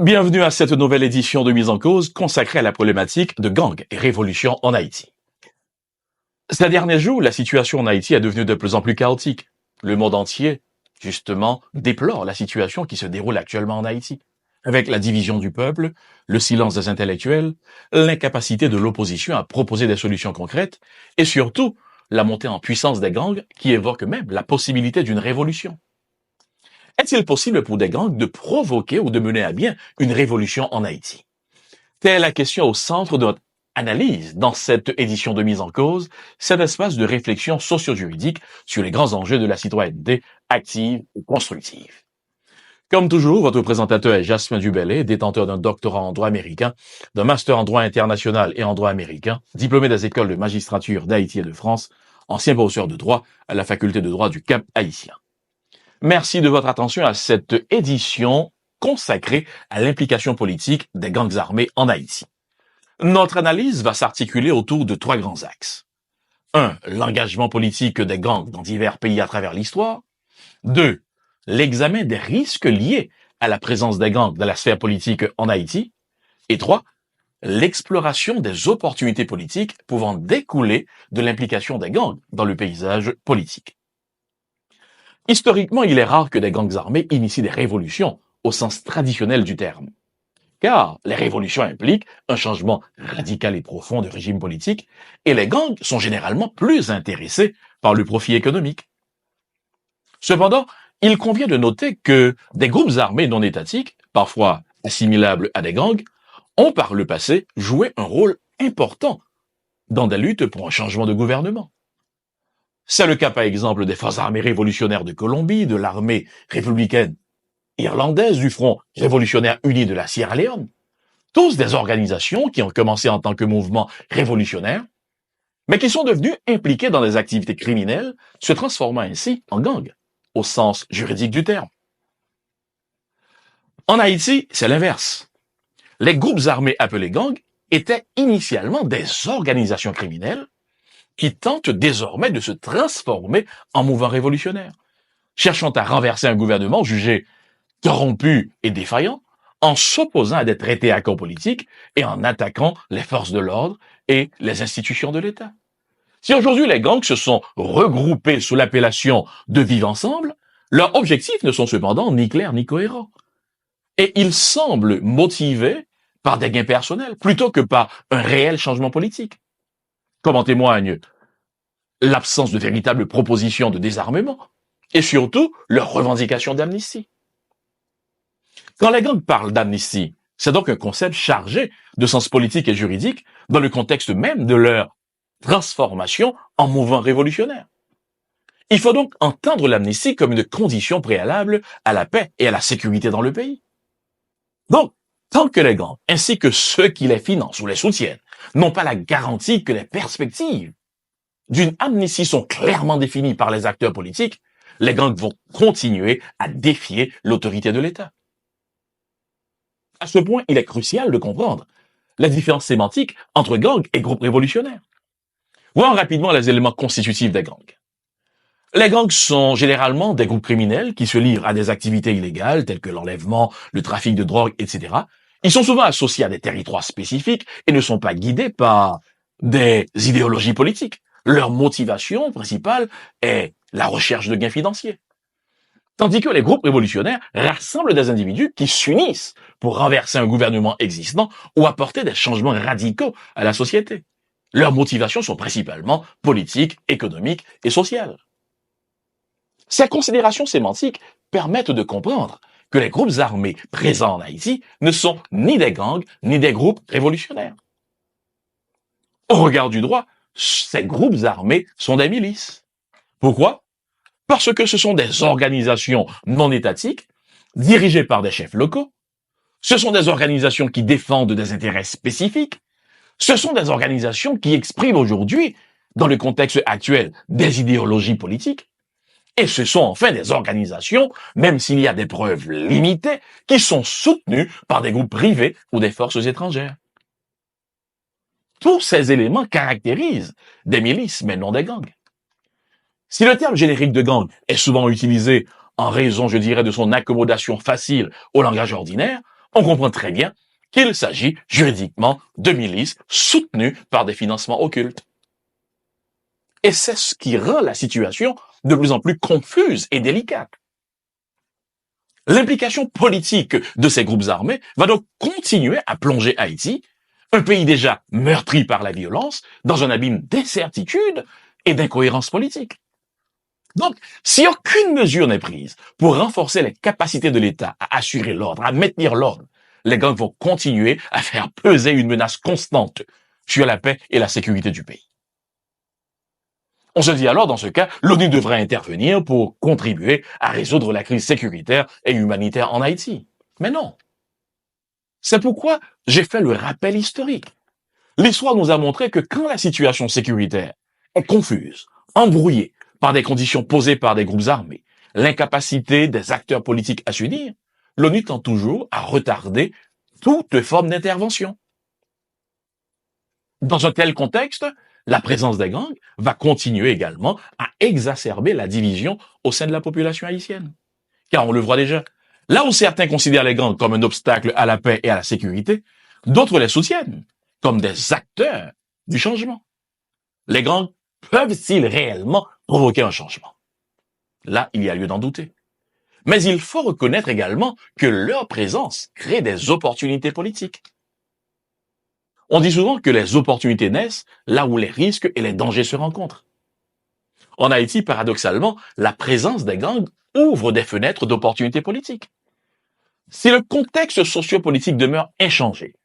Bienvenue à cette nouvelle édition de Mise en cause consacrée à la problématique de gangs et révolution en Haïti. Ces derniers jours, la situation en Haïti est devenue de plus en plus chaotique. Le monde entier, justement, déplore la situation qui se déroule actuellement en Haïti, avec la division du peuple, le silence des intellectuels, l'incapacité de l'opposition à proposer des solutions concrètes, et surtout, la montée en puissance des gangs qui évoque même la possibilité d'une révolution. Est-il possible pour des gangs de provoquer ou de mener à bien une révolution en Haïti? Telle est la question au centre de notre analyse dans cette édition de Mise en cause, cet espace de réflexion socio-juridique sur les grands enjeux de la citoyenneté active et constructive. Comme toujours, votre présentateur est Jasmin Dubellé, détenteur d'un doctorat en droit américain, d'un master en droit international et en droit américain, diplômé des écoles de magistrature d'Haïti et de France, ancien professeur de droit à la faculté de droit du Cap haïtien. Merci de votre attention à cette édition consacrée à l'implication politique des gangs armés en Haïti. Notre analyse va s'articuler autour de 3 grands axes. 1. L'engagement politique des gangs dans divers pays à travers l'histoire. 2. L'examen des risques liés à la présence des gangs dans la sphère politique en Haïti. Et 3. L'exploration des opportunités politiques pouvant découler de l'implication des gangs dans le paysage politique. Historiquement, il est rare que des gangs armés initient des révolutions au sens traditionnel du terme. Car les révolutions impliquent un changement radical et profond de régime politique, et les gangs sont généralement plus intéressés par le profit économique. Cependant, il convient de noter que des groupes armés non étatiques, parfois assimilables à des gangs, ont par le passé joué un rôle important dans des luttes pour un changement de gouvernement. C'est le cas par exemple des forces armées révolutionnaires de Colombie, de l'armée républicaine irlandaise, du Front révolutionnaire uni de la Sierra Leone. Tous des organisations qui ont commencé en tant que mouvement révolutionnaire, mais qui sont devenues impliquées dans des activités criminelles, se transformant ainsi en gangs, au sens juridique du terme. En Haïti, c'est l'inverse. Les groupes armés appelés gangs étaient initialement des organisations criminelles qui tentent désormais de se transformer en mouvement révolutionnaire, cherchant à renverser un gouvernement jugé corrompu et défaillant, en s'opposant à des traités à accords politiques et en attaquant les forces de l'ordre et les institutions de l'État. Si aujourd'hui les gangs se sont regroupés sous l'appellation de vivre ensemble, leurs objectifs ne sont cependant ni clairs ni cohérents. Et ils semblent motivés par des gains personnels plutôt que par un réel changement politique. Comme en témoigne l'absence de véritables propositions de désarmement et surtout leur revendication d'amnistie. Quand les gangs parlent d'amnistie, c'est donc un concept chargé de sens politique et juridique dans le contexte même de leur transformation en mouvement révolutionnaire. Il faut donc entendre l'amnistie comme une condition préalable à la paix et à la sécurité dans le pays. Donc, tant que les gangs, ainsi que ceux qui les financent ou les soutiennent, n'ont pas la garantie que les perspectives d'une amnistie sont clairement définies par les acteurs politiques, les gangs vont continuer à défier l'autorité de l'État. À ce point, il est crucial de comprendre la différence sémantique entre gangs et groupes révolutionnaires. Voyons rapidement les éléments constitutifs des gangs. Les gangs sont généralement des groupes criminels qui se livrent à des activités illégales telles que l'enlèvement, le trafic de drogue, etc. Ils sont souvent associés à des territoires spécifiques et ne sont pas guidés par des idéologies politiques. Leur motivation principale est la recherche de gains financiers. Tandis que les groupes révolutionnaires rassemblent des individus qui s'unissent pour renverser un gouvernement existant ou apporter des changements radicaux à la société. Leurs motivations sont principalement politiques, économiques et sociales. Ces considérations sémantiques permettent de comprendre que les groupes armés présents en Haïti ne sont ni des gangs ni des groupes révolutionnaires. Au regard du droit, ces groupes armés sont des milices. Pourquoi? Parce que ce sont des organisations non étatiques, dirigées par des chefs locaux. Ce sont des organisations qui défendent des intérêts spécifiques. Ce sont des organisations qui expriment aujourd'hui, dans le contexte actuel, des idéologies politiques. Et ce sont enfin des organisations, même s'il y a des preuves limitées, qui sont soutenues par des groupes privés ou des forces étrangères. Tous ces éléments caractérisent des milices, mais non des gangs. Si le terme générique de gang est souvent utilisé en raison, je dirais, de son accommodation facile au langage ordinaire, on comprend très bien qu'il s'agit juridiquement de milices soutenues par des financements occultes. Et c'est ce qui rend la situation de plus en plus confuse et délicate. L'implication politique de ces groupes armés va donc continuer à plonger Haïti, un pays déjà meurtri par la violence, dans un abîme d'incertitude et d'incohérence politique. Donc, si aucune mesure n'est prise pour renforcer les capacités de l'État à assurer l'ordre, à maintenir l'ordre, les gangs vont continuer à faire peser une menace constante sur la paix et la sécurité du pays. On se dit alors, dans ce cas, l'ONU devrait intervenir pour contribuer à résoudre la crise sécuritaire et humanitaire en Haïti. Mais non. C'est pourquoi j'ai fait le rappel historique. L'histoire nous a montré que quand la situation sécuritaire est confuse, embrouillée par des conditions posées par des groupes armés, l'incapacité des acteurs politiques à s'unir, l'ONU tend toujours à retarder toute forme d'intervention. Dans un tel contexte, la présence des gangs va continuer également à exacerber la division au sein de la population haïtienne. Car on le voit déjà, là où certains considèrent les gangs comme un obstacle à la paix et à la sécurité, d'autres les soutiennent comme des acteurs du changement. Les gangs peuvent-ils réellement provoquer un changement? Là, il y a lieu d'en douter. Mais il faut reconnaître également que leur présence crée des opportunités politiques. On dit souvent que les opportunités naissent là où les risques et les dangers se rencontrent. En Haïti, paradoxalement, la présence des gangs ouvre des fenêtres d'opportunités politiques. Si le contexte sociopolitique demeure inchangé,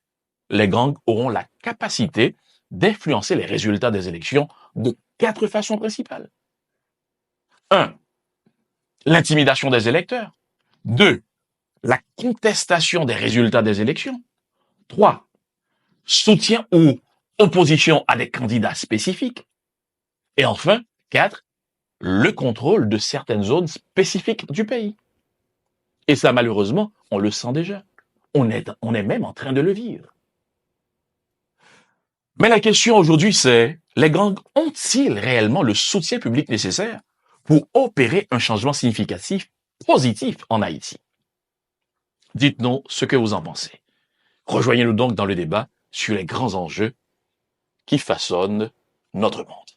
les gangs auront la capacité d'influencer les résultats des élections de 4 façons principales. 1. L'intimidation des électeurs. 2. La contestation des résultats des élections. 3. Soutien ou opposition à des candidats spécifiques. Et enfin, 4. Le contrôle de certaines zones spécifiques du pays. Et ça, malheureusement, on le sent déjà. On est même en train de le vivre. Mais la question aujourd'hui, c'est, les gangs ont-ils réellement le soutien public nécessaire pour opérer un changement significatif, positif en Haïti? Dites-nous ce que vous en pensez. Rejoignez-nous donc dans le débat sur les grands enjeux qui façonnent notre monde.